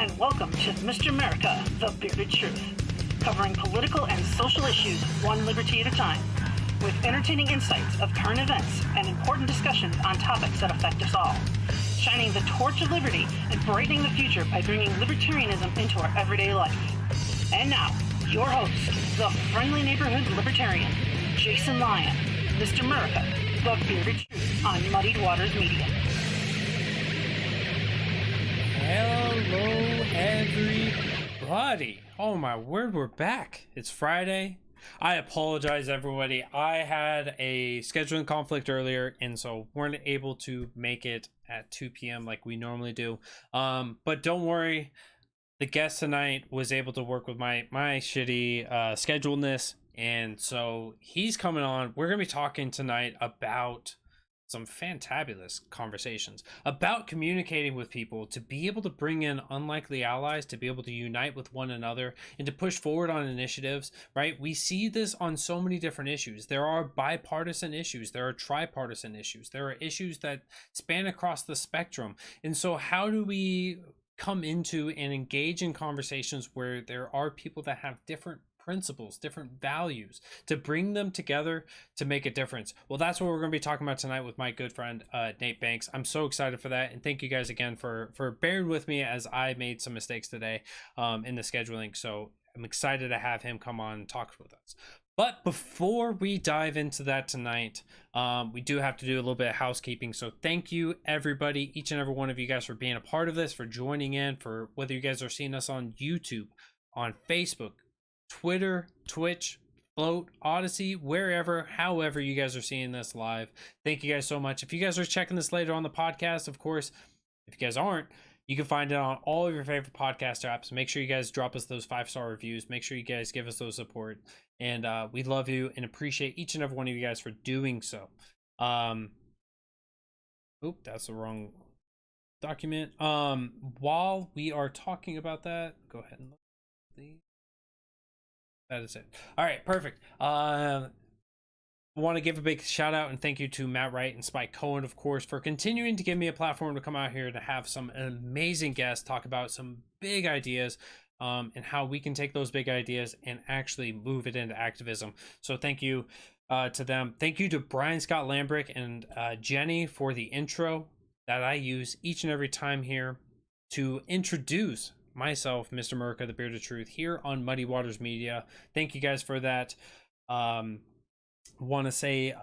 and welcome to Mr. America, the Bearded Truth, covering political and social issues one liberty at a time, with entertaining insights of current events and important discussions on topics that affect us all, shining the torch of liberty and brightening the future by bringing libertarianism into our everyday life. And now, your host, the friendly neighborhood libertarian, Jason Lyon, Mr. America, the Bearded Truth on Muddied Waters Media. Hello, everybody. Oh my word, we're back. It's Friday. I apologize, everybody. I had a scheduling conflict earlier, and so weren't able to make it at 2 p.m. like we normally do. But don't worry, the guest tonight was able to work with my shitty scheduledness, and so he's coming on. We're gonna be talking tonight about some fantabulous conversations about communicating with people to be able to bring in unlikely allies, to be able to unite with one another and to push forward on initiatives, right? We see this on so many different issues. There are bipartisan issues, there are tripartisan issues, there are issues that span across the spectrum. And so how do we come into and engage in conversations where there are people that have different principles, different values, to bring them together to make a difference? Well, that's what we're going to be talking about tonight with my good friend Nate Banks. I'm so excited for that, and thank you guys again for bearing with me as I made some mistakes today in the scheduling. So I'm excited to have him come on and talk with us. But before we dive into that tonight, we do have to do a little bit of housekeeping. So thank you, everybody, each and every one of you guys, for being a part of this, for joining in, for whether you guys are seeing us on YouTube, on Facebook, Twitter, Twitch, Float, Odyssey, wherever, however you guys are seeing this live. Thank you guys so much. If you guys are checking this later on the podcast, of course, if you guys aren't, you can find it on all of your favorite podcast apps. Make sure you guys drop us those 5-star reviews. Make sure you guys give us those support. And we love you and appreciate each and every one of you guys for doing so. Oop, that's the wrong document. While we are talking about that, go ahead and look at the... That is it. All right, perfect. I want to give a big shout out and thank you to Matt Wright and Spike Cohen, of course, for continuing to give me a platform to come out here to have some amazing guests talk about some big ideas and how we can take those big ideas and actually move it into activism. So thank you to them. Thank you to Brian Scott Lambrick and Jenny for the intro that I use each and every time here to introduce myself, Mr. America, the Bearded Truth, here on Muddy Waters Media. Thank you guys for that. Want to say,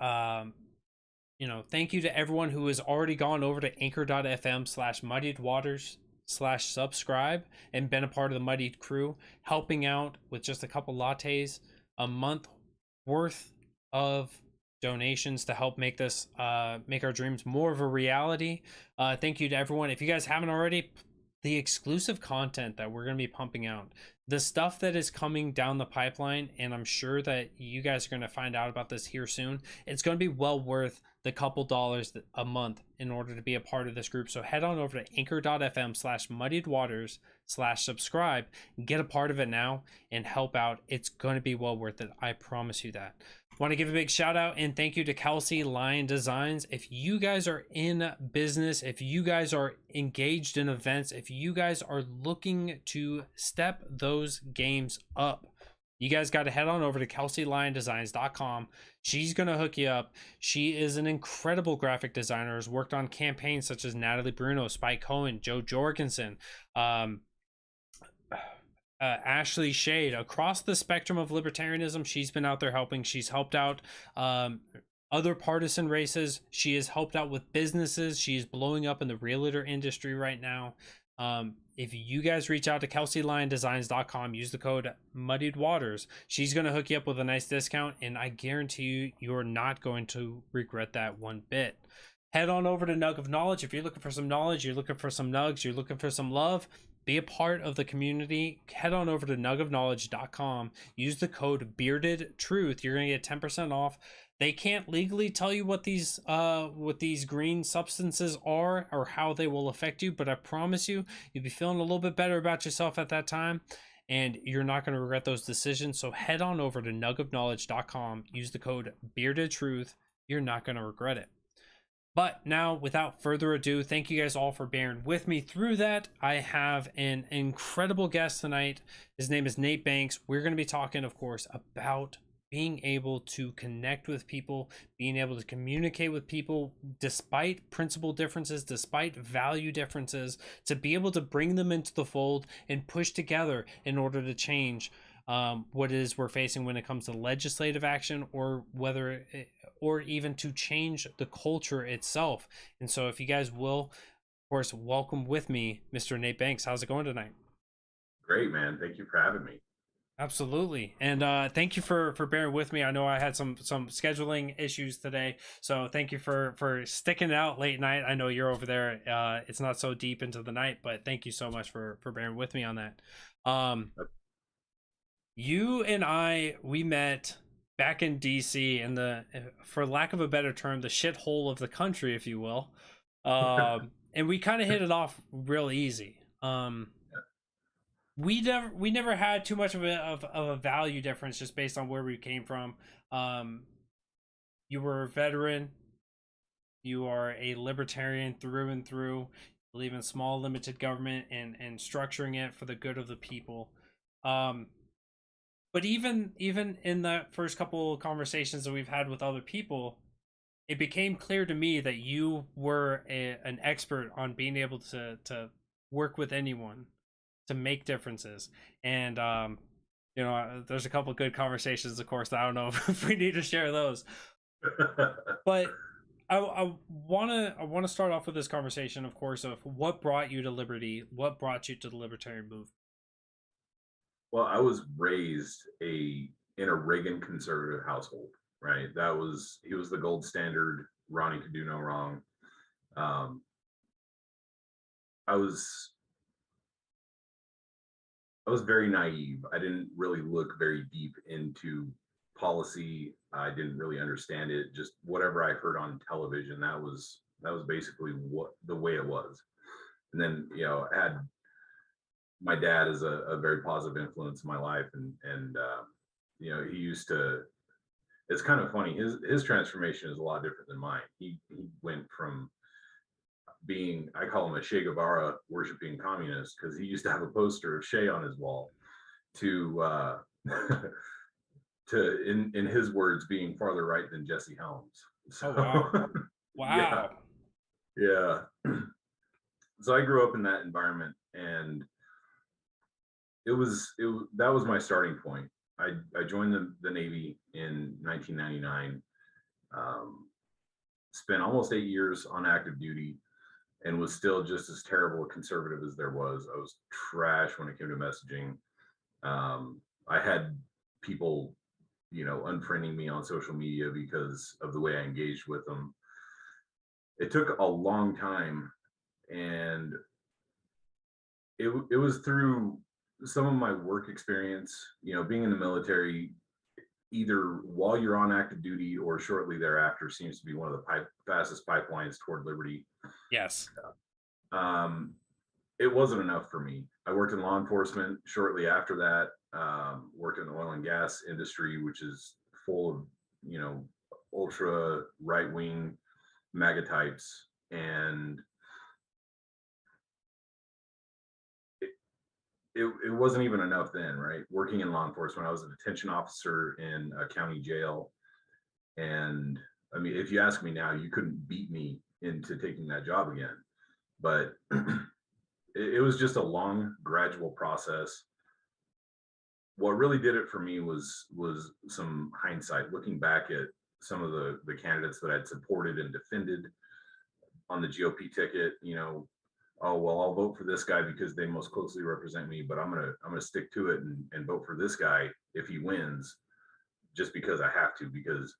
thank you to everyone who has already gone over to anchor.fm/muddiedwaters/subscribe and been a part of the Muddied crew, helping out with just a couple lattes a month worth of donations to help make this, make our dreams more of a reality. Thank you to everyone. If you guys haven't already, the exclusive content that we're going to be pumping out, the stuff that is coming down the pipeline, and I'm sure that you guys are going to find out about this here soon, it's going to be well worth the couple dollars a month in order to be a part of this group. So head on over to anchor.fm/muddiedwaters/subscribe, get a part of it now and help out. It's going to be well worth it. I promise you that. Want to give a big shout out and thank you to Kelsey Lion Designs. If you guys are in business, if you guys are engaged in events, if you guys are looking to step those games up, you guys got to head on over to KelseyLionDesigns.com. She's going to hook you up. She is an incredible graphic designer, has worked on campaigns such as Natalie Bruno, Spike Cohen, Joe Jorgensen, Ashley Shade. Across the spectrum of libertarianism, she's been out there helping. She's helped out other partisan races. She has helped out with businesses. She is blowing up in the realtor industry right now. If you guys reach out to KelseyLionDesigns.com, use the code Muddied Waters, she's going to hook you up with a nice discount, and I guarantee you, you're not going to regret that one bit. Head on over to Nug of Knowledge. If you're looking for some knowledge, you're looking for some nugs, you're looking for some love, be a part of the community, head on over to nugofknowledge.com. Use the code Bearded Truth. You're going to get 10% off. They can't legally tell you what these green substances are or how they will affect you, but I promise you, you'll be feeling a little bit better about yourself at that time, and you're not going to regret those decisions. So head on over to nugofknowledge.com. Use the code Bearded Truth. You're not going to regret it. But now, without further ado, thank you guys all for bearing with me through that. I have an incredible guest tonight. His name is Nate Banks. We're going to be talking, of course, about being able to connect with people, being able to communicate with people despite principle differences, despite value differences, to be able to bring them into the fold and push together in order to change what it is we're facing when it comes to legislative action, or whether or even to change the culture itself. And so if you guys will, of course, welcome with me Mr. Nate Banks. How's it going tonight? Great, man. Thank you for having me. Absolutely. And thank you for bearing with me. I know I had some scheduling issues today, so thank you for sticking it out late night. I know you're over there, it's not so deep into the night, but thank you so much for bearing with me on that. You and we met back in DC, in the, for lack of a better term, the shithole of the country, if you will. And we kind of hit it off real easy. We never had too much of a value difference, just based on where we came from. You were a veteran. You are a libertarian through and through. You believe in small limited government and structuring it for the good of the people. But even in the first couple of conversations that we've had with other people, it became clear to me that you were an expert on being able to work with anyone, to make differences. And there's a couple of good conversations, of course, that I don't know if we need to share those. But I want to start off with this conversation, of course, of what brought you to liberty, what brought you to the libertarian movement. Well, I was raised in a Reagan conservative household, right? He was the gold standard. Ronnie could do no wrong. Um, I was very naive. I didn't really look very deep into policy. I didn't really understand it. Just whatever I heard on television, that was basically what the way it was. And then, I had my dad is a very positive influence in my life, and he used to. It's kind of funny. His transformation is a lot different than mine. He went from being, I call him a Che Guevara worshiping communist, because he used to have a poster of Che on his wall, to to in his words, being farther right than Jesse Helms. So, oh wow. Wow. Yeah. So I grew up in that environment, and that was my starting point. I joined the Navy in 1999. Spent almost 8 years on active duty, and was still just as terrible a conservative as there was. I was trash when it came to messaging. I had people, unfriending me on social media because of the way I engaged with them. It took a long time, and it was through some of my work experience, being in the military, either while you're on active duty or shortly thereafter, seems to be one of the fastest pipelines toward liberty. Yes. It wasn't enough for me. I worked in law enforcement shortly after that, worked in the oil and gas industry, which is full of, ultra right-wing MAGA types. And it wasn't even enough then, right? Working in law enforcement, I was a detention officer in a county jail. And I mean, if you ask me now, you couldn't beat me into taking that job again. But it was just a long, gradual process. What really did it for me was some hindsight, looking back at some of the candidates that I'd supported and defended on the GOP ticket. Oh, well, I'll vote for this guy because they most closely represent me, but I'm gonna stick to it and vote for this guy if he wins, just because I have to, because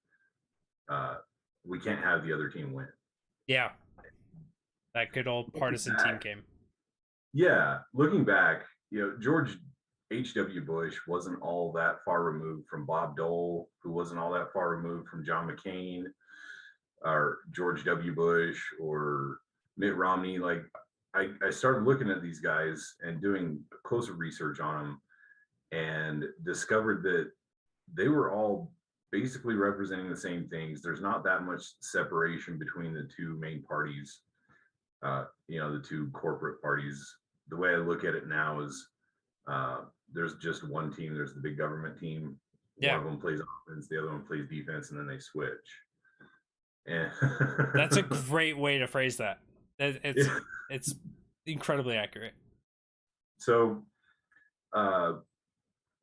we can't have the other team win. Yeah, that good old partisan team game. Yeah, looking back, George H.W. Bush wasn't all that far removed from Bob Dole, who wasn't all that far removed from John McCain, or George W. Bush, or Mitt Romney. Like, I started looking at these guys and doing closer research on them, and discovered that they were all basically representing the same things. There's not that much separation between the two main parties, the two corporate parties. The way I look at it now is there's just one team. There's the big government team. One Yeah, of them plays offense, the other one plays defense, and then they switch. And that's a great way to phrase that. It's yeah. it's incredibly accurate. So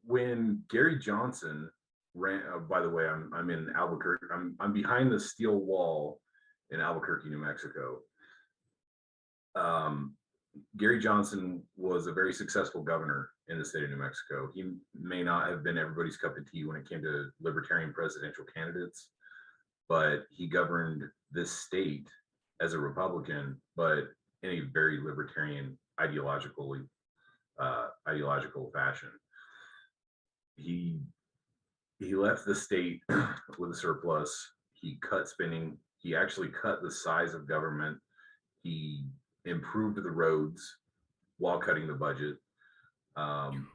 when Gary Johnson ran, by the way, I'm in Albuquerque. I'm behind the steel wall in Albuquerque, New Mexico. Um, Gary Johnson was a very successful governor in the state of New Mexico. He may not have been everybody's cup of tea when it came to libertarian presidential candidates, but he governed this state as a Republican, but in a very libertarian ideological fashion. He left the state with a surplus. He cut spending. He actually cut the size of government. He improved the roads while cutting the budget,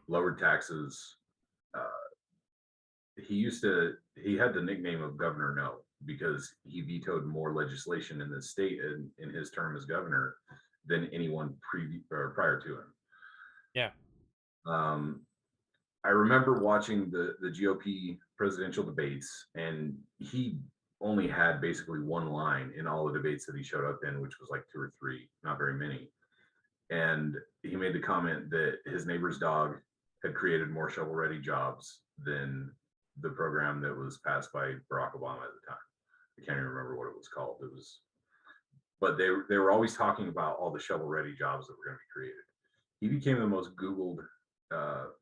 lowered taxes. He had the nickname of Governor No because he vetoed more legislation in the state in his term as governor than anyone prior to him. Yeah. I remember watching the GOP presidential debates, and he only had basically one line in all the debates that he showed up in, which was like 2 or 3, not very many. And he made the comment that his neighbor's dog had created more shovel-ready jobs than the program that was passed by Barack Obama at the time. I can't even remember what it was called. But they were always talking about all the shovel-ready jobs that were going to be created. He became the most Googled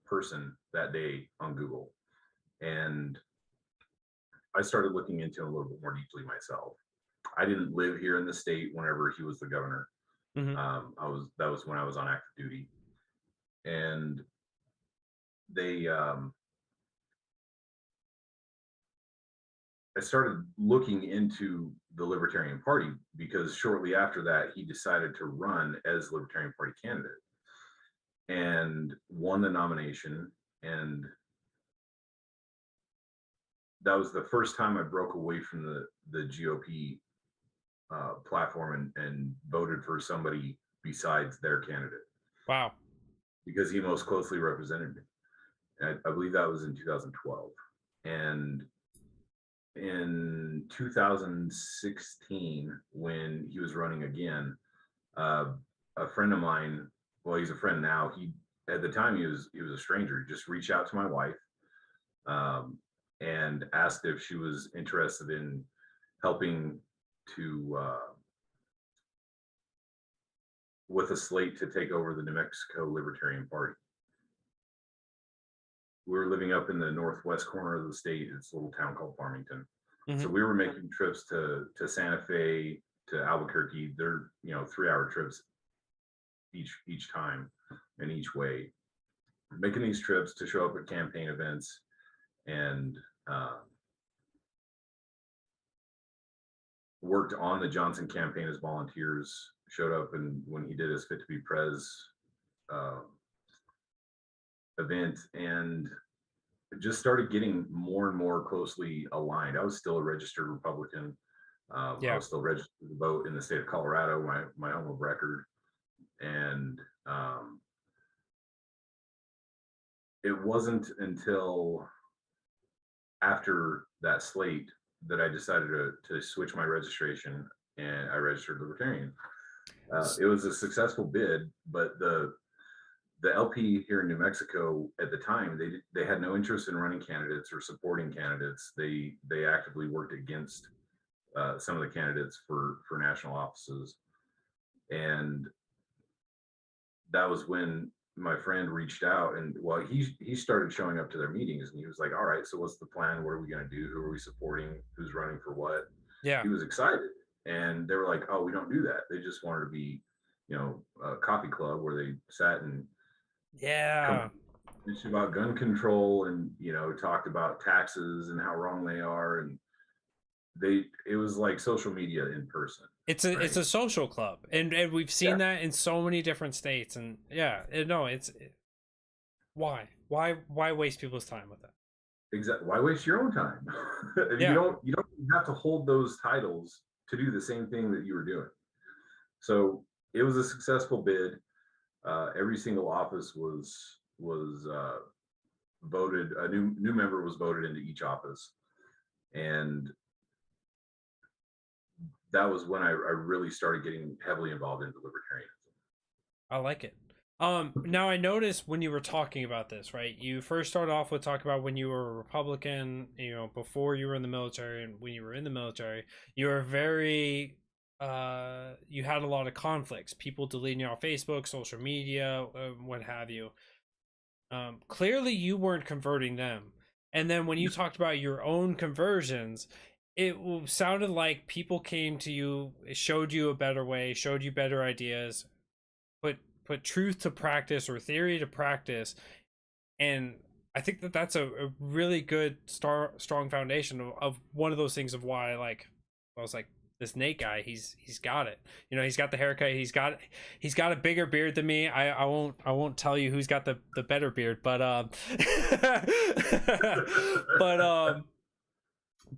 person that day on Google, and I started looking into him a little bit more deeply myself. I didn't live here in the state whenever he was the governor. Mm-hmm. That was when I was on active duty, and I started looking into the Libertarian Party because shortly after that he decided to run as Libertarian Party candidate and won the nomination. And that was the first time I broke away from the GOP platform and voted for somebody besides their candidate. Wow. Because he most closely represented me. I believe that was in 2012. And in 2016, when he was running again, a friend of mine, well, he's a friend now. At the time he was a stranger. He just reached out to my wife and asked if she was interested in helping to with a slate to take over the New Mexico Libertarian Party. We were living up in the northwest corner of the state. It's a little town called Farmington. Mm-hmm. So we were making trips to Santa Fe, to Albuquerque. They're 3-hour trips each time and each way. Making these trips to show up at campaign events and worked on the Johnson campaign as volunteers. Showed up and when he did his Fit to Be Prez event, and just started getting more and more closely aligned. I was still a registered Republican. I was still registered to vote in the state of Colorado, my home of record. And it wasn't until after that slate that I decided to switch my registration, and I registered Libertarian. It was a successful bid, but the LP here in New Mexico at the time, they had no interest in running candidates or supporting candidates. They actively worked against some of the candidates for national offices. And that was when my friend reached out, and well, he started showing up to their meetings, and he was like, all right, so what's the plan? What are we going to do? Who are we supporting? Who's running for what? Yeah. He was excited. And they were like, oh, we don't do that. They just wanted to be, a coffee club where they sat and talked about gun control and, talked about taxes and how wrong they are. And it was like social media in person. It's a social club. And we've seen that in so many different states. And why waste people's time with that? exactly. Why waste your own time? Yeah. You don't have to hold those titles to do the same thing that you were doing. So it was a successful bid. Every single office was voted. A new member was voted into each office, and that was when I really started getting heavily involved into libertarianism. I like it. Now I noticed when you were talking about this, right? You first started off with talking about when you were a Republican, you know, before you were in the military, and when you were in the military, you were very you had a lot of conflicts, people deleting you off Facebook, social media, what have you. Clearly you weren't converting them. And then when you talked about your own conversions, it sounded like people came to you, showed you a better way, showed you better ideas, put truth to practice or theory to practice. And I think that that's a really good strong foundation of one of those things of why, like, I was like, this Nate guy, he's got it. You know, he's got the haircut, he's got a bigger beard than me. I won't tell you who's got the better beard, but but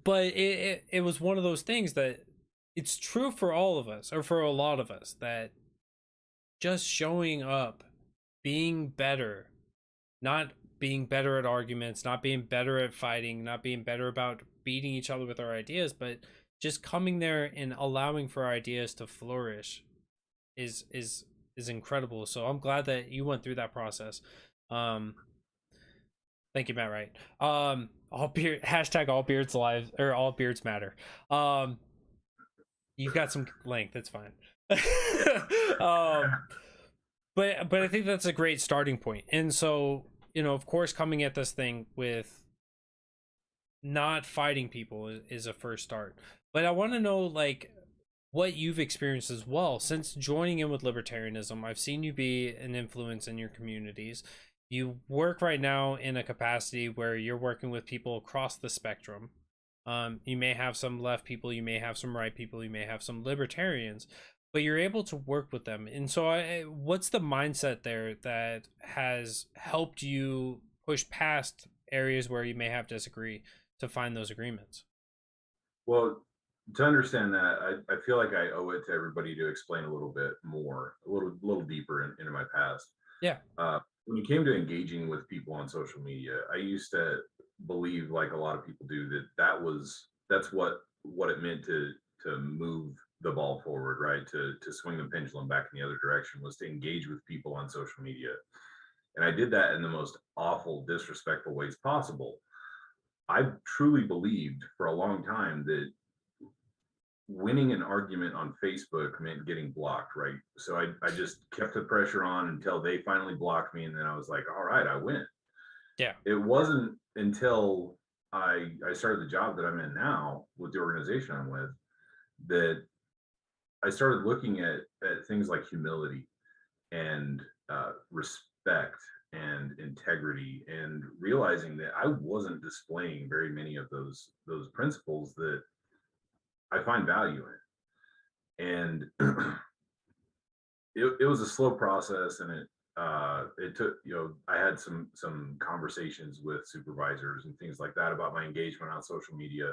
but it was one of those things that it's true for all of us, or for a lot of us, that just showing up, being better, not being better at arguments, not being better at fighting, not being better about beating each other with our ideas, but just coming there and allowing for our ideas to flourish is incredible. So I'm glad that you went through that process. Um, Thank you, Matt. Right. All beard hashtag all beards alive, or all beards matter. You've got some length. It's fine. um, but I think that's a great starting point. And so, you know, of course, coming at this thing with not fighting people is a first start. But I want to know, like, what you've experienced as well since joining in with libertarianism. I've seen you be an influence in your communities. You work right now in a capacity where you're working with people across the spectrum. You may have some left people, you may have some right people, you may have some libertarians, but you're able to work with them. And so, what's the mindset there that has helped you push past areas where you may have disagree to find those agreements? Well, to understand that, I feel like I owe it to everybody to explain a little bit more, a little deeper into my past. Yeah. When it came to engaging with people on social media, I used to believe, like a lot of people do, that that's what it meant to move the ball forward, right? To swing the pendulum back in the other direction, was to engage with people on social media. And I did that in the most awful, disrespectful ways possible. I truly believed for a long time that winning an argument on Facebook meant getting blocked, right? So I just kept the pressure on until they finally blocked me. And then I was like, all right, I win. Yeah. It wasn't until I started the job that I'm in now with the organization I'm with that I started looking at things like humility and respect and integrity, and realizing that I wasn't displaying very many of those principles that I find value in. And it was a slow process, and it took, you know, I had some conversations with supervisors and things like that about my engagement on social media,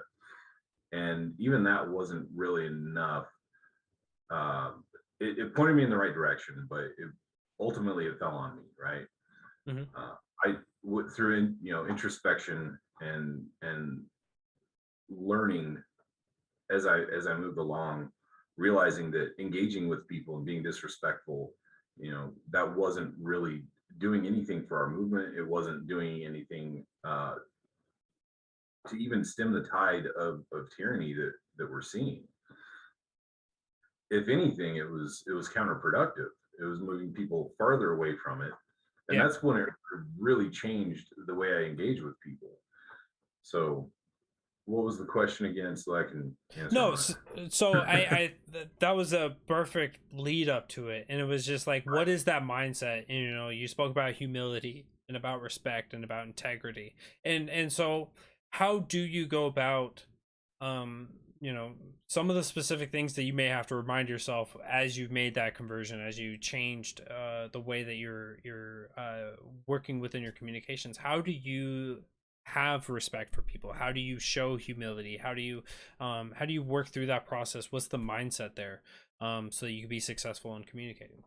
and even that wasn't really enough. It pointed me in the right direction, but ultimately it fell on me, right? Hmm. I went through, you know, introspection and learning as I moved along, realizing that engaging with people and being disrespectful, you know, that wasn't really doing anything for our movement. It wasn't doing anything to even stem the tide of tyranny that we're seeing. If anything, it was counterproductive. It was moving people farther away from it, and Yeah. that's when it really changed the way I engage with people. So, what was the question again, so I can answer No, on so that was a perfect lead up to it, and it was just like, what is that mindset? And, you know, you spoke about humility and about respect and about integrity, and so how do you go about, um, you know, some of the specific things that you may have to remind yourself as you've made that conversion, as you changed the way that you're working within your communications? How do you have respect for people? How do you show humility? How do you work through that process? What's the mindset there, so that you can be successful in communicating?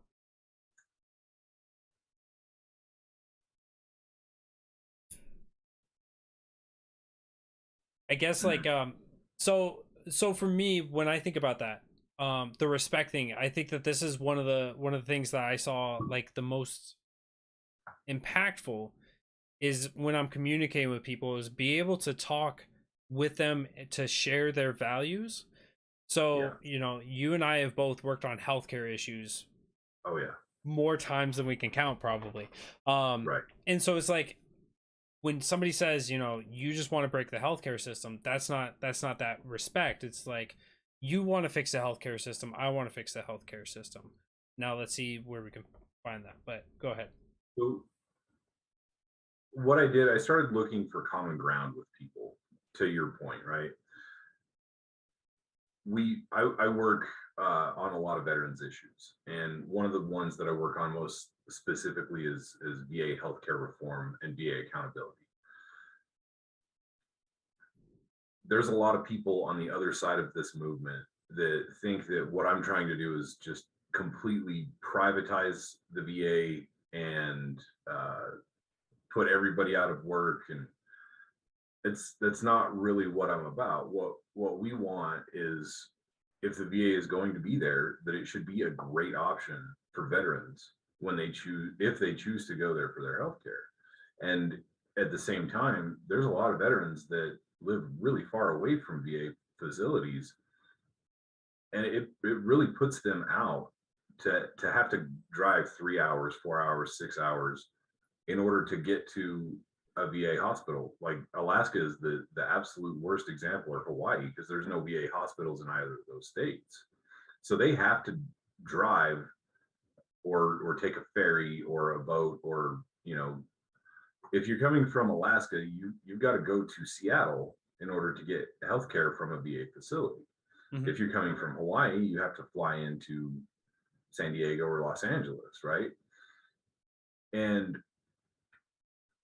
I guess like so for me, when I think about that, the respect thing, I think that this is one of the things that I saw like the most impactful is when I'm communicating with people is be able to talk with them to share their values. Yeah. So, you and I have both worked on healthcare issues Oh yeah. more times than we can count probably. Um Right. and so it's like when somebody says, you just want to break the healthcare system, that's not that respect. It's like you want to fix the healthcare system, I want to fix the healthcare system. Now let's see where we can find that. But go ahead. So what I did, I started looking for common ground with people. To your point, right? I work on a lot of veterans issues, and one of the ones that I work on most specifically is VA healthcare reform and VA accountability. There's a lot of people on the other side of this movement that think that what I'm trying to do is just completely privatize the VA and put everybody out of work, and that's not really what I'm about. What we want is, if the VA is going to be there, that it should be a great option for veterans when they choose, if they choose to go there for their health care. And at the same time, there's a lot of veterans that live really far away from VA facilities, and it really puts them out to have to drive 3 hours, 4 hours, 6 hours in order to get to a VA hospital. Like Alaska is the absolute worst example, or Hawaii, because there's no VA hospitals in either of those states. So they have to drive or take a ferry or a boat, or if you're coming from Alaska, you've got to go to Seattle in order to get healthcare from a VA facility. Mhm. If you're coming from Hawaii, you have to fly into San Diego or Los Angeles, right? And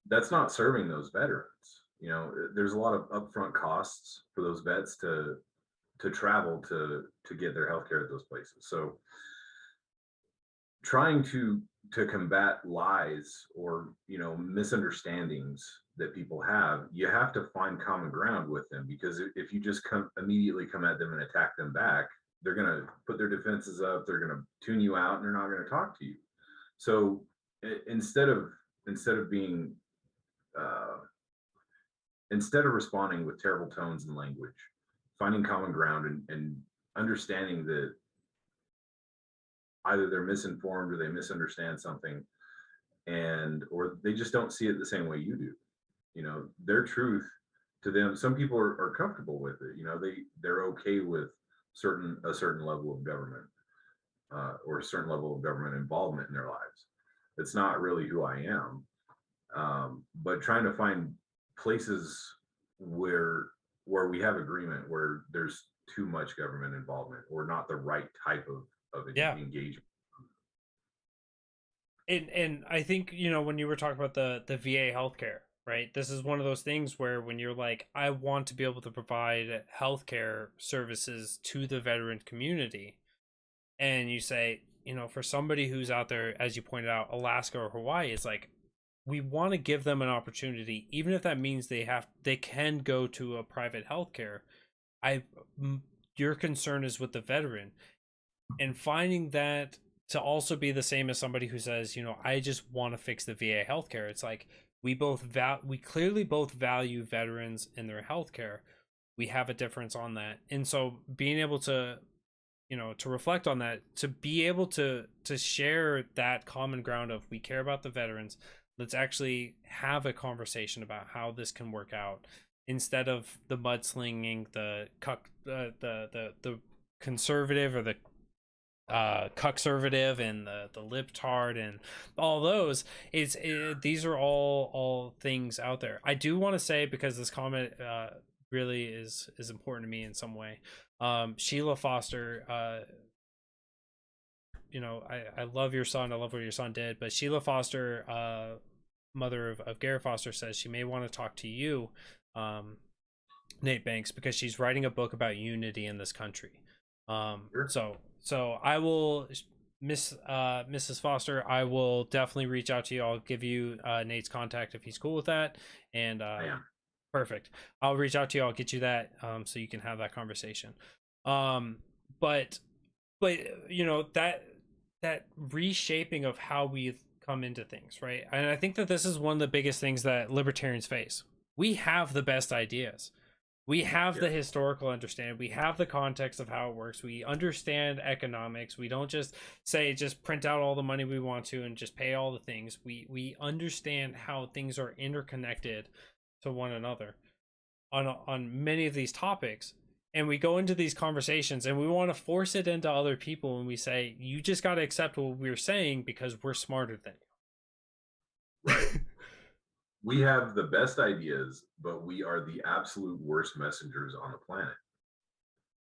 that's not serving those veterans. There's a lot of upfront costs for those vets to travel to get their healthcare at those places. So trying to combat lies or misunderstandings that people have, you have to find common ground with them, because if you just immediately come at them and attack them back, they're going to put their defenses up, they're going to tune you out, and they're not going to talk to you. So instead of being uh, instead of responding with terrible tones and language, finding common ground, and understanding that either they're misinformed or they misunderstand something, and or they just don't see it the same way you do. Their truth to them, some people are comfortable with it. They're okay with a certain level of government, or a certain level of government involvement in their lives. It's not really who I am. But trying to find places where we have agreement, where there's too much government involvement or not the right type of Yeah. engagement. And I think, when you were talking about the VA healthcare, right? This is one of those things where when you're like, I want to be able to provide healthcare services to the veteran community, and you say, for somebody who's out there, as you pointed out, Alaska or Hawaii, it's like, we want to give them an opportunity, even if that means they can go to a private healthcare. Your concern is with the veteran, and finding that to also be the same as somebody who says, I just want to fix the VA healthcare. It's like we clearly both value veterans and their healthcare. We have a difference on that, and so being able to to reflect on that, to be able to share that common ground of, we care about the veterans, let's actually have a conversation about how this can work out, instead of the mudslinging, the conservative, or the cuckservative, and the libtard, and all those. These are all things out there. I do want to say, because this comment really is important to me in some way. Sheila Foster, I love your son, I love what your son did, but Sheila Foster mother of Garrett Foster, says she may want to talk to you, um, Nate Banks, because she's writing a book about unity in this country. Sure. So I will, Mrs. Foster, I will definitely reach out to you. I'll give you Nate's contact if he's cool with that. And I am. perfect. I'll reach out to you. I'll get you that so you can have that conversation. But you know, that reshaping of how we come into things, right? And I think that this is one of the biggest things that libertarians face. We have the best ideas. We have the historical understanding. We have the context of how it works. We understand economics. We don't just say just print out all the money we want to and just pay all the things. We understand how things are interconnected to one another on many of these topics. And we go into these conversations and we want to force it into other people, and we say, you just got to accept what we're saying because we're smarter than you. Right. We have the best ideas, but we are the absolute worst messengers on the planet.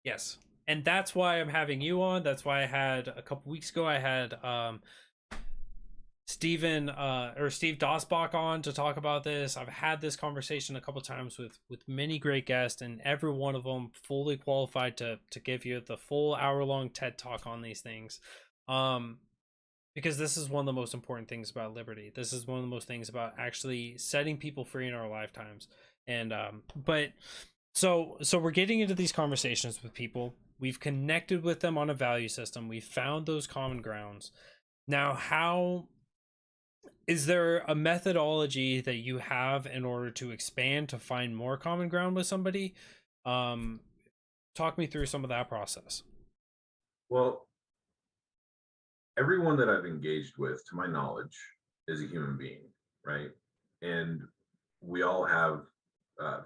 Yes. And that's why I'm having you on. That's why I had a couple weeks ago, I had Steve Dosbach on to talk about this. I've had this conversation a couple times with many great guests, and every one of them fully qualified to give you the full hour-long TED talk on these things. Because this is one of the most important things about liberty. This is one of the most things about actually setting people free in our lifetimes. And so we're getting into these conversations with people. We've connected with them on a value system. We've found those common grounds. Now, how is there a methodology that you have in order to expand to find more common ground with somebody? Talk me through some of that process. Well, everyone that I've engaged with, to my knowledge, is a human being, right? And we all have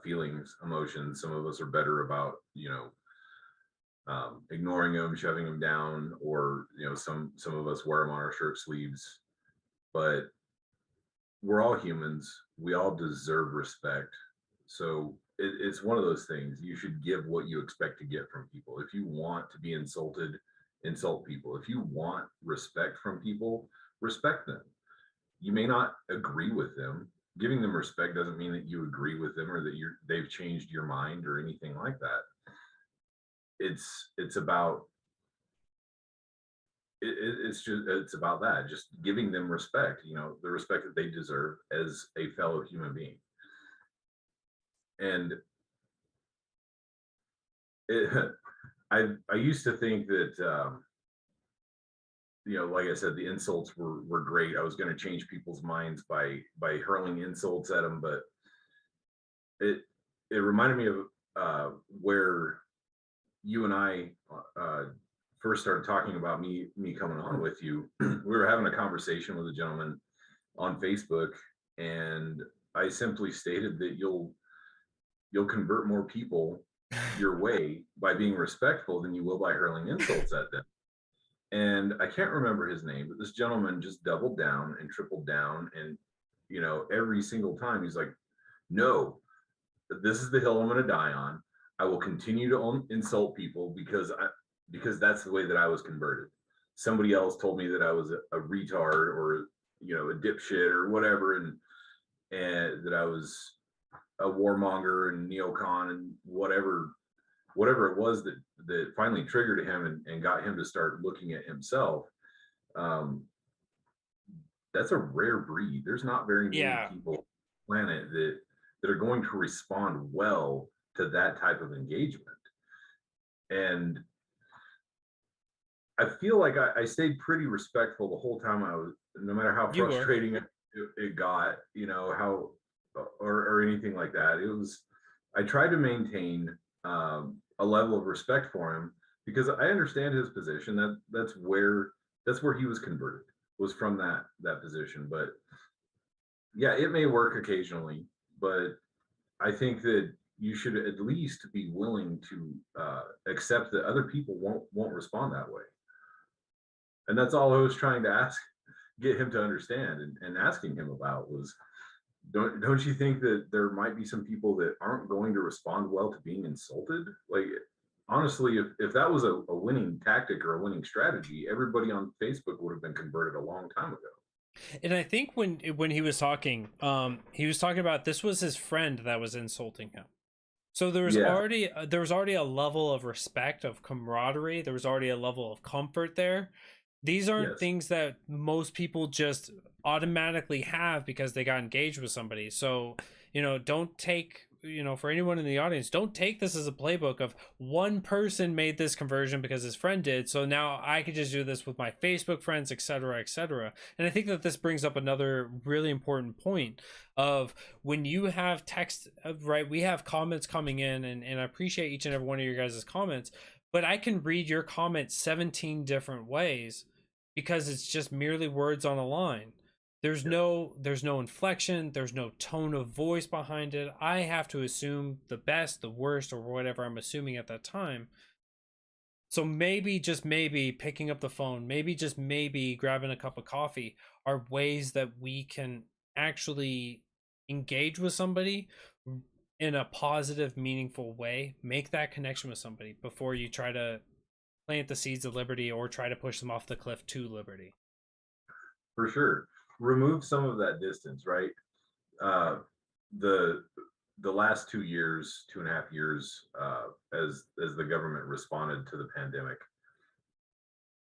feelings, emotions. Some of us are better about, ignoring them, shoving them down, or some of us wear them on our shirt sleeves. But we're all humans. We all deserve respect. So it's one of those things. You should give what you expect to get from people. If you want to be insulted, insult people. If you want respect from people, respect them. You may not agree with them. Giving them respect doesn't mean that you agree with them or that they've changed your mind or anything like that. It's about it's about that, just giving them respect, the respect that they deserve as a fellow human being. And I used to think that like I said, the insults were great. I was going to change people's minds by hurling insults at them, but it reminded me of where you and I first started talking about me coming on with you. We were having a conversation with a gentleman on Facebook, and I simply stated that you'll convert more people your way by being respectful than you will by hurling insults at them. And I can't remember his name, but this gentleman just doubled down and tripled down. And, every single time he's like, no, this is the hill I'm going to die on. I will continue to insult people because that's the way that I was converted. Somebody else told me that I was a retard or, a dipshit or whatever. And that I was a warmonger and neocon and whatever it was that finally triggered him and got him to start looking at himself. That's a rare breed. There's not very many people on the planet that are going to respond well to that type of engagement. And I feel like I stayed pretty respectful the whole time I was, no matter how frustrating it got, how or anything like that. I tried to maintain a level of respect for him because I understand his position. That's where he was converted, was from that position. But yeah, it may work occasionally, but I think that you should at least be willing to accept that other people won't respond that way. And that's all I was trying to get him to understand and asking him about was, don't you think that there might be some people that aren't going to respond well to being insulted? Like, honestly, if that was a winning tactic or a winning strategy, everybody on Facebook would have been converted a long time ago. And I think when he was talking about this was his friend that was insulting him. So Yeah. there was already a level of respect, of camaraderie. There was already a level of comfort there. These aren't Yes. things that most people just automatically have because they got engaged with somebody. So, don't take, for anyone in the audience, don't take this as a playbook of one person made this conversion because his friend did. So now I could just do this with my Facebook friends, etc., etc. And I think that this brings up another really important point of when you have text, right? We have comments coming in, and I appreciate each and every one of your guys' comments, but I can read your comment 17 different ways because it's just merely words on a line. There's no inflection, there's no tone of voice behind it. I have to assume the best, the worst, or whatever I'm assuming at that time. So maybe, just maybe, picking up the phone, maybe just maybe grabbing a cup of coffee are ways that we can actually engage with somebody in a positive, meaningful way. Make that connection with somebody before you try to plant the seeds of liberty or try to push them off the cliff to liberty. For sure. Remove some of that distance, right? Uh, the the last 2 years, 2.5 years, as the government responded to the pandemic,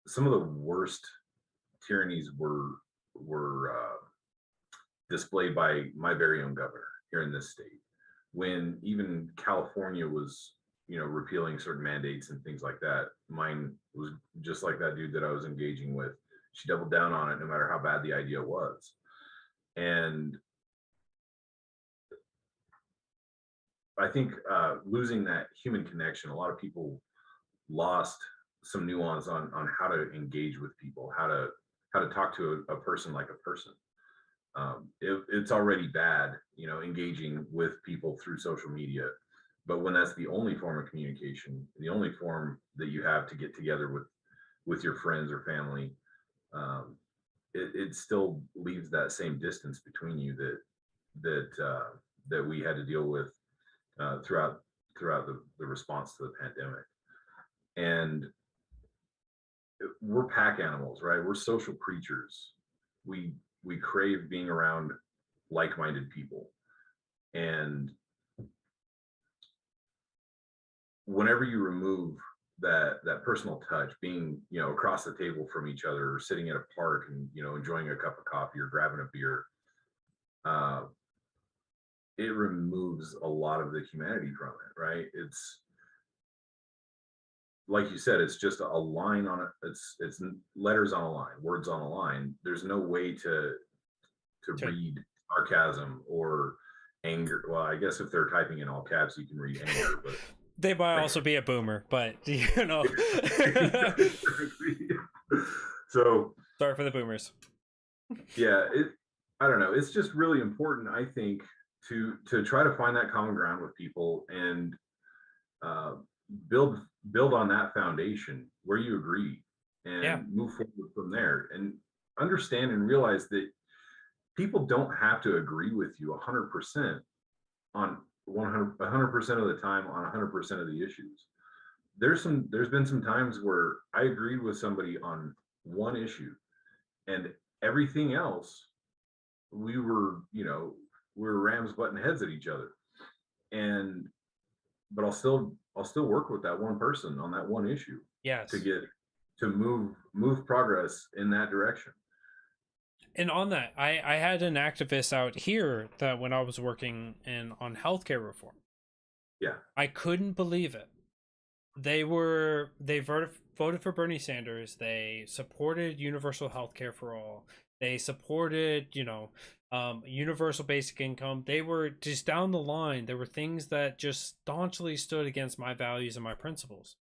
some of the worst tyrannies were displayed by my very own governor here in this state. When even California was, repealing certain mandates and things like that, mine was just like that dude that I was engaging with. She doubled down on it no matter how bad the idea was. And I think losing that human connection, a lot of people lost some nuance on how to engage with people, how to talk to a person like a person. It's already bad, engaging with people through social media. But when that's the only form of communication, the only form that you have to get together with your friends or family, um, it still leaves that same distance between you that we had to deal with throughout the response to the pandemic. And we're pack animals, right? We're social creatures. We crave being around like-minded people. And whenever you remove that personal touch, being across the table from each other, or sitting at a park and enjoying a cup of coffee or grabbing a beer, uh, it removes a lot of the humanity from it, right? It's like you said, it's just a line on it. It's letters on a line, words on a line. There's no way to To read sarcasm or anger. Well, I guess if they're typing in all caps, you can read anger, but They might also be a boomer, but so sorry for the boomers. yeah, I don't know. It's just really important, I think, to try to find that common ground with people and uh, build on that foundation where you agree Yeah. and move forward from there, and understand and realize that people don't have to agree with you 100% on 100% of the time on 100% of the issues. There's been some times where I agreed with somebody on one issue, and everything else we were we were rams butting heads at each other. And but I'll still work with that one person on that one issue to Yes. get to move progress in that direction. And on that, I had an activist out here that when I was working on healthcare reform, Yeah. I couldn't believe it. They voted for Bernie Sanders. They supported universal health care for all. They supported, universal basic income. They were just down the line. There were things that just staunchly stood against my values and my principles.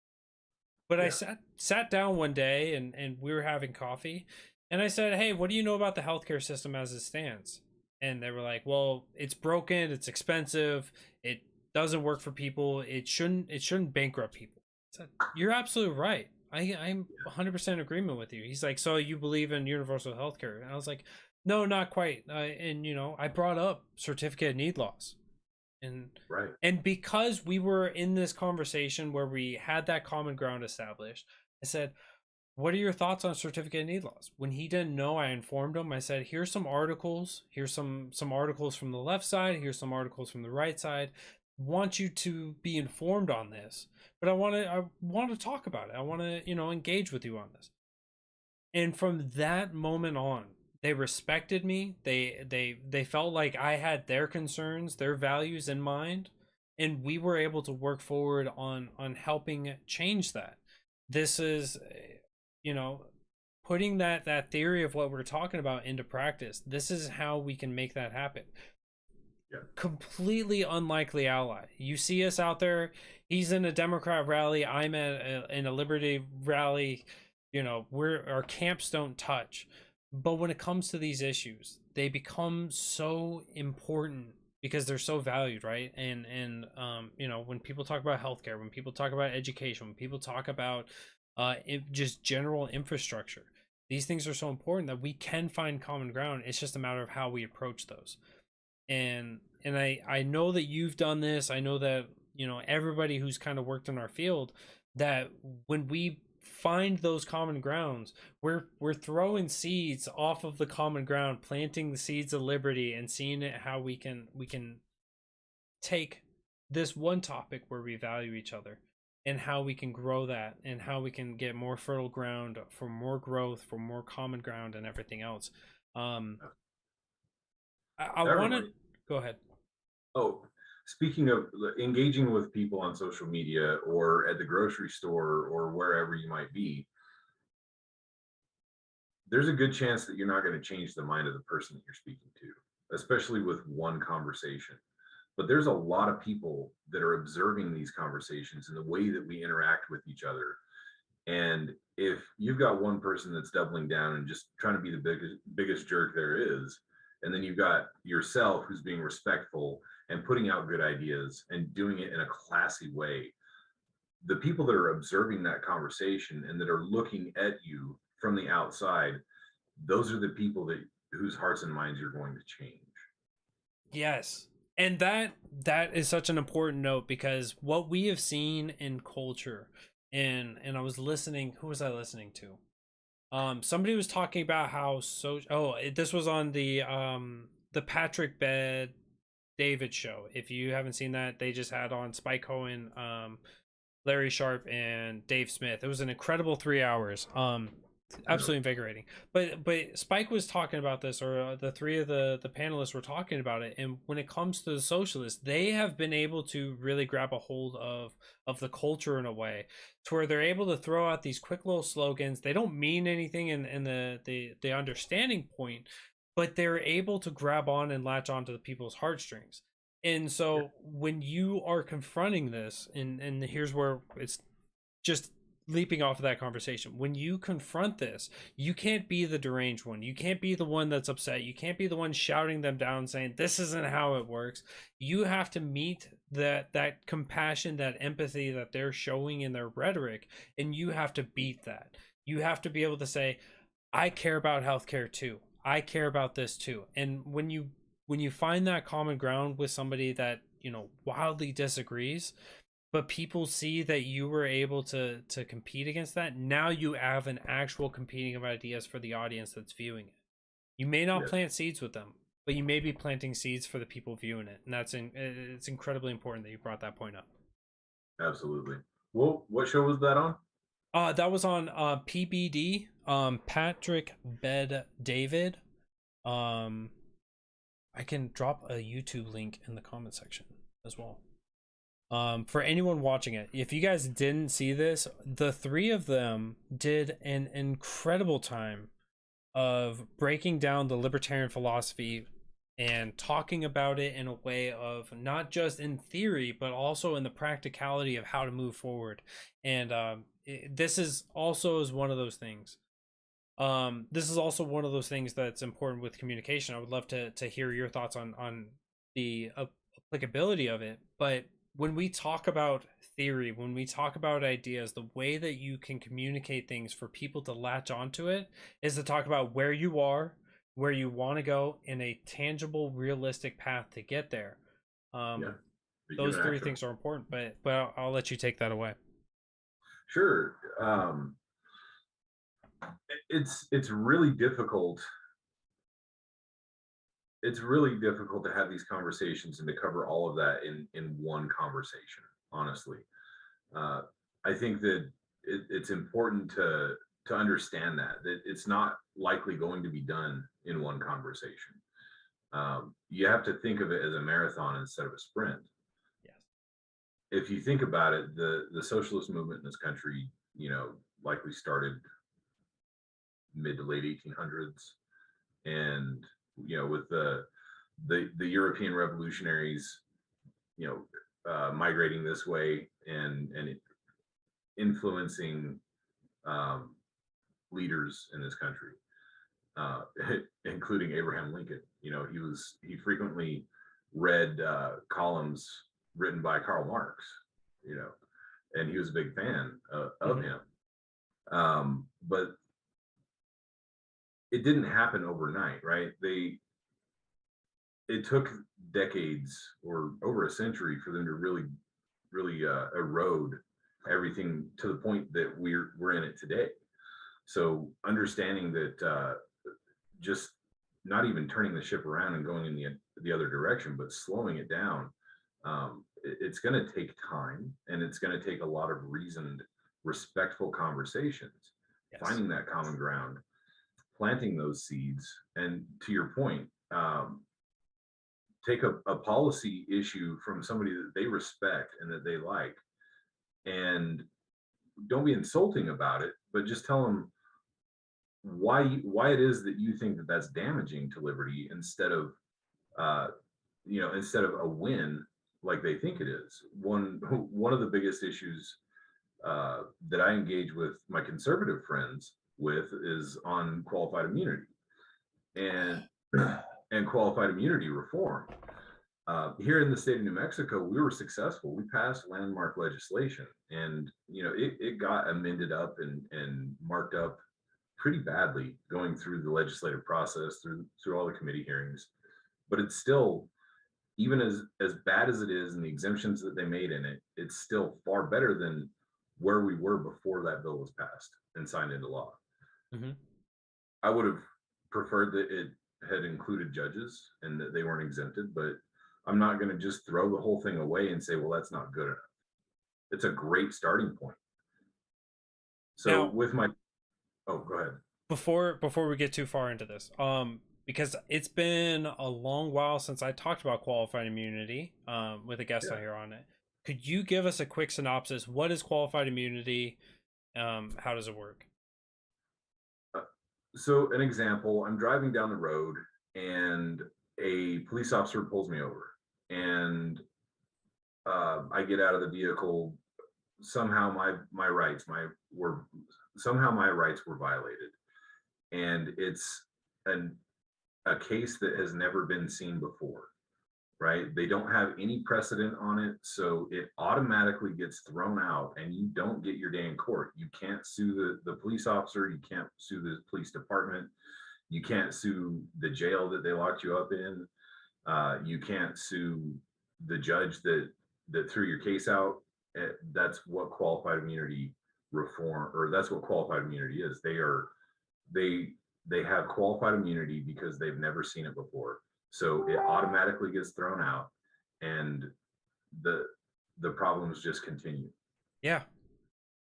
But I Yeah. sat down one day, and we were having coffee, and I said, "Hey, what do you know about the healthcare system as it stands?" And they were like, "Well, it's broken. It's expensive. It doesn't work for people. It shouldn't bankrupt people." I said, "You're absolutely right. I'm 100% in agreement with you." He's like, "So you believe in universal healthcare?" And I was like, "No, not quite." And I brought up certificate of need laws, and Right. and because we were in this conversation where we had that common ground established, I said, what are your thoughts on certificate of need laws? When he didn't know, I informed him. I said, here's some articles. Here's some articles from the left side. Here's some articles from the right side. Want you to be informed on this, but I want to talk about it. I want to, engage with you on this. And from that moment on, they respected me. They felt like I had their concerns, their values in mind, and we were able to work forward on helping change that. This is, you know, putting that theory of what we're talking about into practice. This is how we can make that happen. Yeah. Completely unlikely ally. You see us out there. He's in a Democrat rally. I'm in a Liberty rally. Our camps don't touch. But when it comes to these issues, they become so important because they're so valued, right? And when people talk about healthcare, when people talk about education, when people talk about just general infrastructure, these things are so important that we can find common ground. It's just a matter of how we approach those. And I know that you've done this. I know that everybody who's kind of worked in our field, that when we find those common grounds, we're throwing seeds off of the common ground, planting the seeds of liberty, and seeing it how we can take this one topic where we value each other, and how we can grow that, and how we can get more fertile ground for more growth, for more common ground, and everything else. I want to go ahead. Oh, speaking of engaging with people on social media or at the grocery store or wherever you might be, there's a good chance that you're not going to change the mind of the person that you're speaking to, especially with one conversation. But there's a lot of people that are observing these conversations and the way that we interact with each other. And if you've got one person that's doubling down and just trying to be the biggest jerk there is, and then you've got yourself who's being respectful and putting out good ideas and doing it in a classy way, the people that are observing that conversation and that are looking at you from the outside, those are the people that whose hearts and minds you're going to change. Yes. And that is such an important note, because what we have seen in culture, and I was listening, who was I listening to? Somebody was talking about how this was on the Patrick Bed David show. If you haven't seen that, they just had on Spike Cohen, Larry Sharp, and Dave Smith. It was an incredible 3 hours. Absolutely invigorating. But Spike was talking about this, or the three of the panelists were talking about it. And when it comes to the socialists, they have been able to really grab a hold of the culture in a way to where they're able to throw out these quick little slogans. They don't mean anything in the understanding point, but they're able to grab on and latch onto the people's heartstrings. And so when you are confronting this, and here's where it's just leaping off of that conversation, when you confront this, you can't be the deranged one. You can't be the one that's upset. You can't be the one shouting them down saying this isn't how it works. You have to meet that compassion, that empathy that they're showing in their rhetoric, and you have to beat that. You have to be able to say, I care about healthcare too. I care about this too. And when you find that common ground with somebody that wildly disagrees, but people see that you were able to compete against that, now you have an actual competing of ideas for the audience that's viewing it. You may not plant seeds with them, but you may be planting seeds for the people viewing it, and it's incredibly important that you brought that point up. Absolutely. Well, what show was that on? That was on PBD, Patrick Bed David. I can drop a YouTube link in the comment section as well. For anyone watching it, if you guys didn't see this, the three of them did an incredible time of breaking down the libertarian philosophy and talking about it in a way of not just in theory, but also in the practicality of how to move forward. And this is also one of those things. This is also one of those things that's important with communication. I would love to hear your thoughts on the applicability of it. But when we talk about theory, when we talk about ideas, the way that you can communicate things for people to latch onto it is to talk about where you are, where you want to go, in a tangible, realistic path to get there. Those three things are important, but I'll let you take that away. Sure. It's really difficult. It's really difficult to have these conversations and to cover all of that in one conversation, honestly. uh, I think that it's important to understand that it's not likely going to be done in one conversation. You have to think of it as a marathon instead of a sprint. Yes. If you think about it, the socialist movement in this country, likely started mid to late 1800s, and with the European revolutionaries, migrating this way and influencing um, leaders in this country, uh, including Abraham Lincoln. He frequently read columns written by Karl Marx, you know, and he was a big fan of Mhm. him. But it didn't happen overnight, right? It took decades or over a century for them to really erode everything to the point that we're in it today. So understanding that just not even turning the ship around and going in the other direction, but slowing it down, it's going to take time, and it's going to take a lot of reasoned, respectful conversations, Yes. finding that common ground, planting those seeds, and to your point, take a policy issue from somebody that they respect and that they like, and don't be insulting about it, but just tell them why it is that you think that that's damaging to liberty, uh, instead of a win like they think it is. One of the biggest issues that I engage with my conservative friends with is on qualified immunity and and qualified immunity reform. Here in the state of New Mexico, we were successful. We passed landmark legislation, and it got amended up and marked up pretty badly going through the legislative process, through all the committee hearings. But it's still, even as bad as it is, and the exemptions that they made in it, it's still far better than where we were before that bill was passed and signed into law. Hmm. I would have preferred that it had included judges and that they weren't exempted, but I'm not going to just throw the whole thing away and say, well, that's not good enough. It's a great starting point. So Now, with my, oh, go ahead. before we get too far into this, because it's been a long while since I talked about qualified immunity, with a guest Yeah. on here on it. Could you give us a quick synopsis? What is qualified immunity? How does it work? Uh, So an example, I'm driving down the road and a police officer pulls me over, and I get out of the vehicle. Somehow my rights my were somehow my rights were violated, and it's an a case that has never been seen before, right? They don't have any precedent on it, so it automatically gets thrown out, and you don't get your day in court. You can't sue the police officer, you can't sue the police department, you can't sue the jail that they locked you up in, you can't sue the judge that threw your case out. That's what qualified immunity reform, or that's what qualified immunity is. They they have qualified immunity because they've never seen it before, so it automatically gets thrown out, and the the problems just continue. Yeah,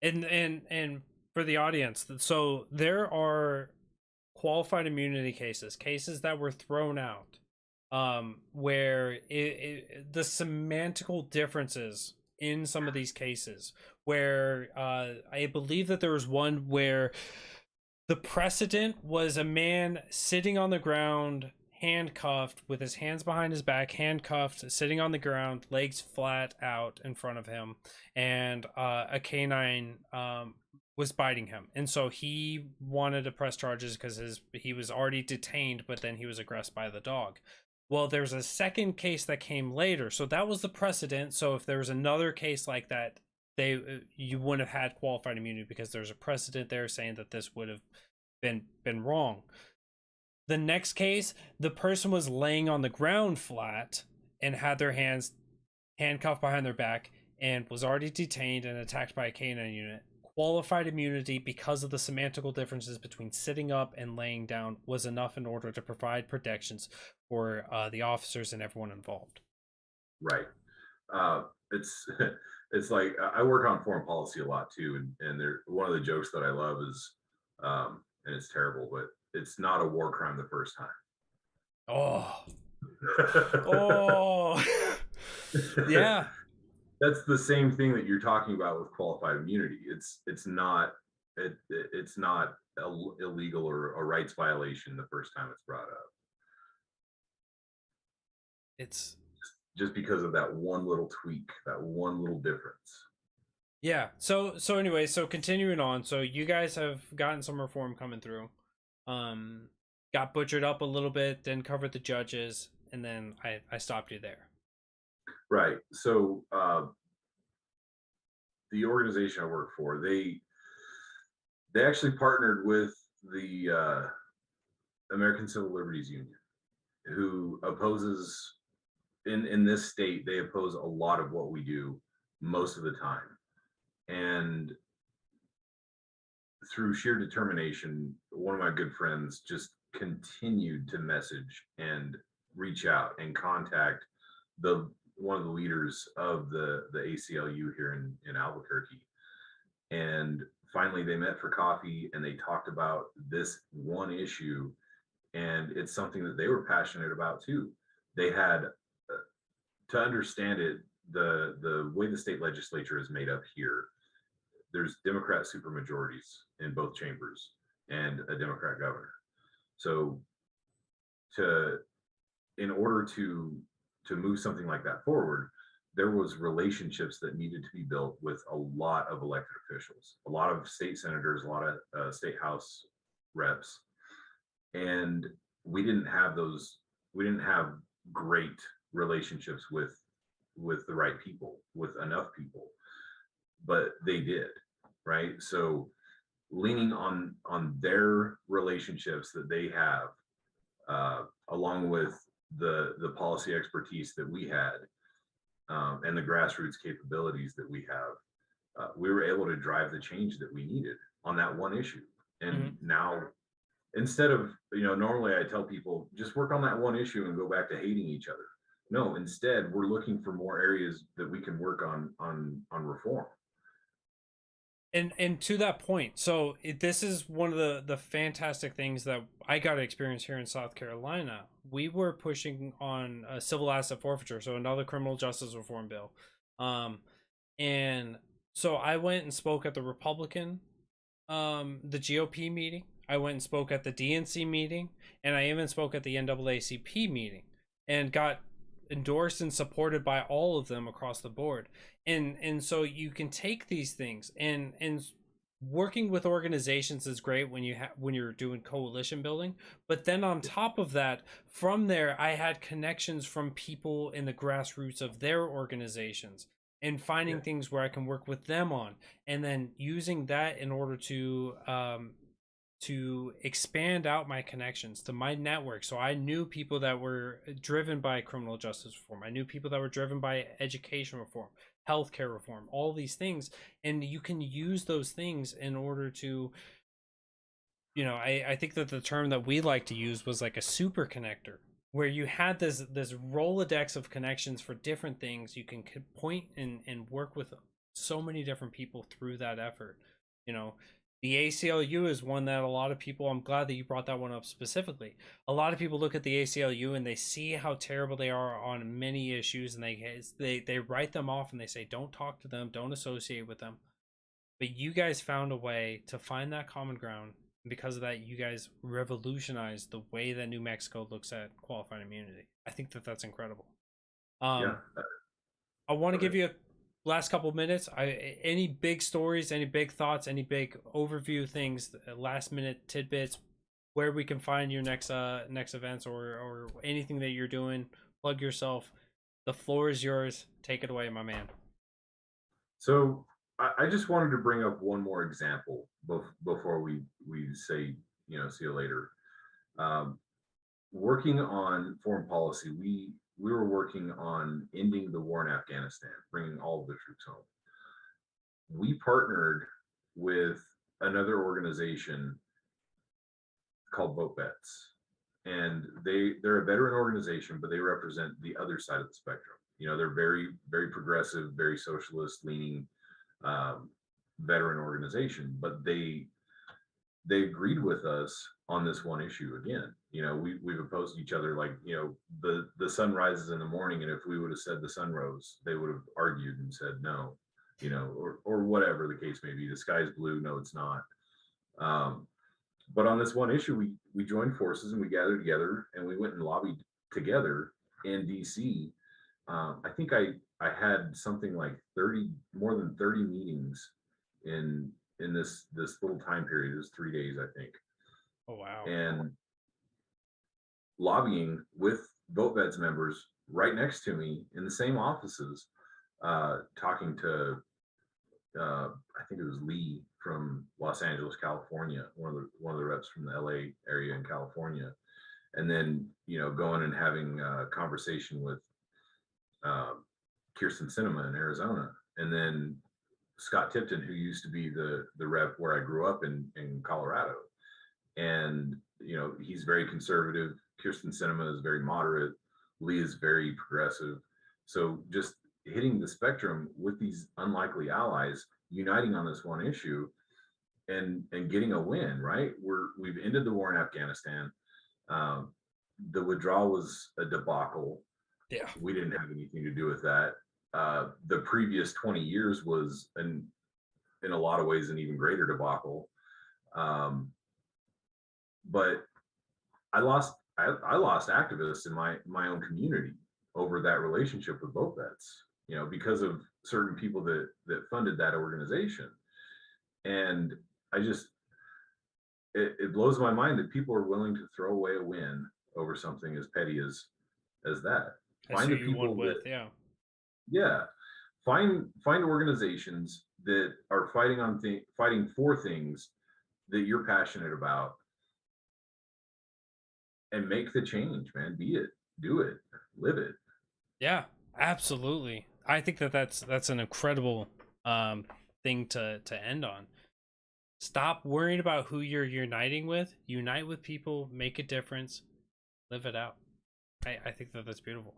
and for the audience, so there are qualified immunity cases that were thrown out, where the semantical differences in some of these cases, where I believe that there was one where the precedent was a man sitting on the ground, handcuffed, with his hands behind his back, handcuffed, sitting on the ground, legs flat out in front of him, and a canine was biting him, and so he wanted to press charges because he was already detained, but then he was aggressed by the dog. Well, there's a second case that came later, so that was the precedent. So if there was another case like that, you wouldn't have had qualified immunity because there's a precedent there saying that this would have been wrong. The next case, the person was laying on the ground flat and had their hands handcuffed behind their back and was already detained and attacked by a canine unit. qualified immunity, because of the semantical differences between sitting up and laying down, was enough in order to provide protections for the officers and everyone involved. Right. It's it's like I work on foreign policy a lot too, and there one of the jokes that I love is, and it's terrible, but it's not a war crime the first Oh, time. oh, yeah. That's the same thing that you're talking about with qualified immunity. It's not it's not illegal or a rights violation the first time it's brought up, It's just because of that one little tweak, that one little difference. yeah. So anyway, so continuing on. So you guys have gotten some reform coming through. Um, got butchered up a little bit, then covered the judges, and then I stopped you there. Right. So the organization I work for, they actually partnered with the American Civil Liberties Union, who opposes in this state. They oppose a lot of what we do most of the time, and through sheer determination, one of my good friends just continued to message and reach out and contact the one of the leaders of the ACLU here in Albuquerque. And finally they met for coffee and they talked about this one issue, and it's something that they were passionate about too. They had to understand it, the way the state legislature is made up here, there's Democrat supermajorities in both chambers and a Democrat governor. So to in order to move something like that forward, there was relationships that needed to be built with a lot of elected officials, a lot of state senators, a lot of state house reps, and we didn't have those. We didn't have great relationships with the right people, with enough people, but they did, right? So leaning on their relationships that they have, along with the policy expertise that we had, and the grassroots capabilities that we have, we were able to drive the change that we needed on that one issue. And now, instead of, normally I tell people just work on that one issue and go back to hating each other. No, instead we're looking for more areas that we can work on reform. And to that point, so this is one of the fantastic things that I got to experience here in South Carolina. We were pushing on a civil asset forfeiture, so another criminal justice reform bill. And so I went and spoke at the Republican, the GOP meeting. I went and spoke at the DNC meeting, and I even spoke at the NAACP meeting, and got endorsed and supported by all of them across the board. And so you can take these things, and working with organizations is great when you're doing coalition building, but then on top of that, from there I had connections from people in the grassroots of their organizations, and finding things where I can work with them on, and then using that in order to expand out my connections to my network. So I knew people that were driven by criminal justice reform. I knew people that were driven by education reform, healthcare reform, all these things. And you can use those things in order to, I think that the term that we like to use was like a super connector, where you had this Rolodex of connections for different things. You can point and work with so many different people through that effort. The ACLU is one that a lot of people, I'm glad that you brought that one up specifically. A lot of people look at the ACLU and they see how terrible they are on many issues, and they write them off and they say, don't talk to them, don't associate with them. But you guys found a way to find that common ground. And because of that, you guys revolutionized the way that New Mexico looks at qualified immunity. I think that that's incredible. I want to give you a last couple of minutes. Any big stories, any big thoughts, any big overview things, last minute tidbits, where we can find your next events, or anything that you're doing. Plug yourself. The floor is yours. Take it away, my man. So I just wanted to bring up one more example before we say, see you later. Working on foreign policy, we were working on ending the war in Afghanistan, bringing all of the troops home. We partnered with another organization called Vote Vets, and they're a veteran organization, but they represent the other side of the spectrum. You know, they're very, very progressive, very socialist leaning veteran organization, but they agreed with us on this one issue again. You know, we've opposed each other, like, you know, the sun rises in the morning, and if we would have said the sun rose, they would have argued and said no, you know, or whatever the case may be. The sky's blue, no, it's not. But on this one issue, we joined forces and we gathered together and we went and lobbied together in DC. I think I had something like more than 30 meetings in this little time period. It was 3 days, I think. Oh wow. And lobbying with Vote Vets members right next to me in the same offices, talking to I think it was Lee from Los Angeles, California, one of the reps from the LA area in California, and then, you know, going and having a conversation with Kirsten Sinema in Arizona, and then Scott Tipton, who used to be the rep where I grew up in Colorado. And, you know, he's very conservative. Kirsten Sinema is very moderate. Lee is very progressive. So just hitting the spectrum with these unlikely allies, uniting on this one issue and getting a win, right? We've ended the war in Afghanistan. The withdrawal was a debacle. Yeah. We didn't have anything to do with that. The previous 20 years was in a lot of ways an even greater debacle. But I lost activists in my own community over that relationship with Vote Vets, you know, because of certain people that funded that organization. And I just, it blows my mind that people are willing to throw away a win over something as petty as that. That's Find who the you people won with, yeah. Yeah, find organizations that are fighting for things that you're passionate about, and make the change, man. Be it, do it, live it. Yeah, absolutely. I think that's an incredible thing to end on. Stop worrying about who you're uniting with. Unite with people, make a difference, live it out. I think that's beautiful.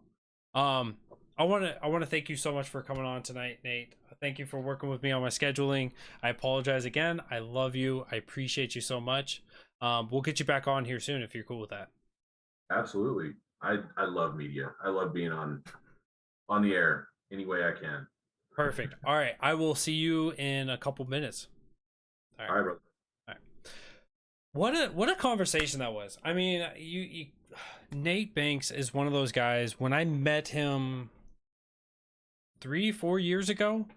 I want to thank you so much for coming on tonight, Nate. Thank you for working with me on my scheduling. I apologize again. I love you. I appreciate you so much. We'll get you back on here soon if you're cool with that. Absolutely. I love media. I love being on the air any way I can. Perfect. All right. I will see you in a couple minutes. All right, brother. All right. What a conversation that was. I mean, you Nate Banks is one of those guys. When I met him 3-4 years ago,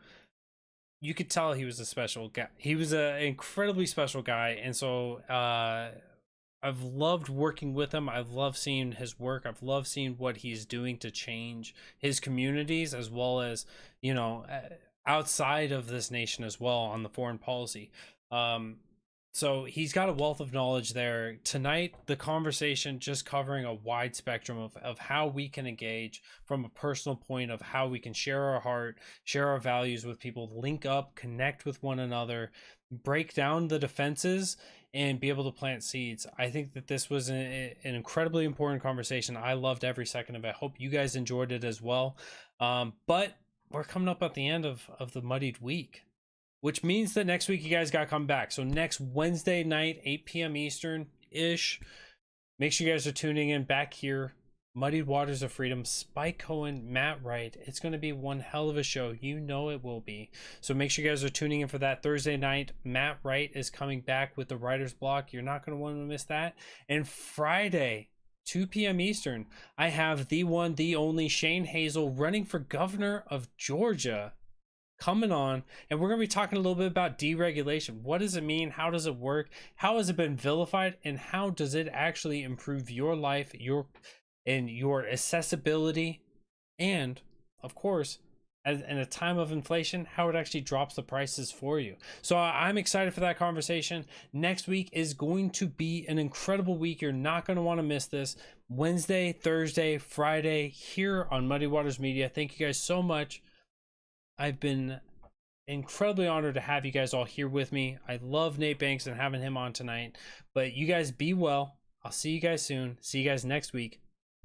you could tell he was a special guy. He was an incredibly special guy, and so I've loved working with him. I've loved seeing his work. I've loved seeing what he's doing to change his communities, as well as, you know, outside of this nation as well on the foreign policy. So he's got a wealth of knowledge there. Tonight, the conversation just covering a wide spectrum of how we can engage from a personal point of how we can share our heart, share our values with people, link up, connect with one another, break down the defenses, and be able to plant seeds. I think that this was an incredibly important conversation. I loved every second of it. I hope you guys enjoyed it as well. But we're coming up at the end of the muddied week, which means that next week you guys got to come back. So next Wednesday night, 8 p.m. Eastern-ish, make sure you guys are tuning in back here. Muddied Waters of Freedom, Spike Cohen, Matt Wright. It's going to be one hell of a show. You know it will be. So make sure you guys are tuning in for that Thursday night. Matt Wright is coming back with the Writer's Block. You're not going to want to miss that. And Friday, 2 p.m. Eastern, I have the one, the only Shane Hazel running for governor of Georgia coming on, and we're going to be talking a little bit about deregulation. What does it mean? How does it work? How has it been vilified? And how does it actually improve your life, your accessibility, and of course, in a time of inflation, how it actually drops the prices for you. So I'm excited for that conversation. Next week is going to be an incredible week. You're not going to want to miss this. Wednesday, Thursday, Friday here on Muddy Waters Media. Thank you guys so much. I've been incredibly honored to have you guys all here with me. I love Nate Banks and having him on tonight. But you guys be well. I'll see you guys soon. See you guys next week.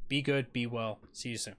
Be good, be well. See you soon.